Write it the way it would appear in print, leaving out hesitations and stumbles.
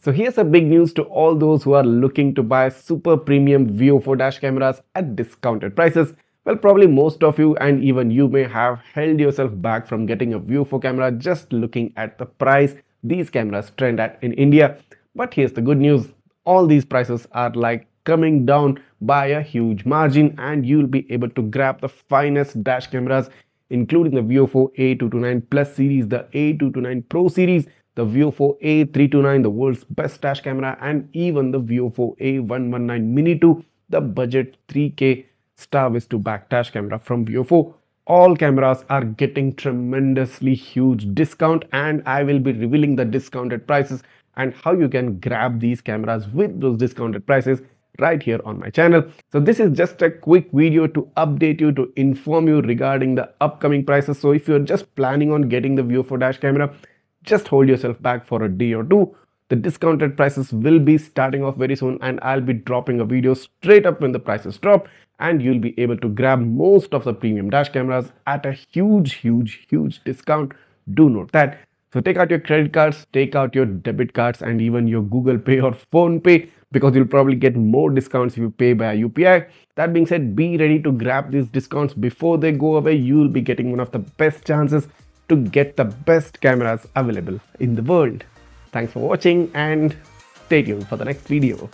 So here's a big news to all those who are looking to buy super premium VIOFO dash cameras at discounted prices. Well, probably most of you and even you may have held yourself back from getting a VIOFO camera just looking at the price these cameras trend at in India. But here's the good news. All these prices are like coming down by a huge margin and you'll be able to grab the finest dash cameras including the VIOFO A229 Plus series, the A229 Pro series, the VIOFO A329, the world's best dash camera, and even the VIOFO A119 Mini 2, the budget 3K Star-Vis2 back dash camera from VIOFO. All cameras are getting tremendously huge discount and I will be revealing the discounted prices and how you can grab these cameras with those discounted prices right here on my channel. So this is just a quick video to update you, to inform you regarding the upcoming prices. So if you're just planning on getting the VIOFO dash camera, just hold yourself back for a day or two. The discounted prices will be starting off very soon and I'll be dropping a video straight up when the prices drop and you'll be able to grab most of the premium dash cameras at a huge discount. Do note that. So take out your credit cards, take out your debit cards and even your Google Pay or Phone Pay because you'll probably get more discounts if you pay by UPI. That being said, be ready to grab these discounts before they go away. You'll be getting one of the best chances to get the best cameras available in the world. Thanks for watching and stay tuned for the next video.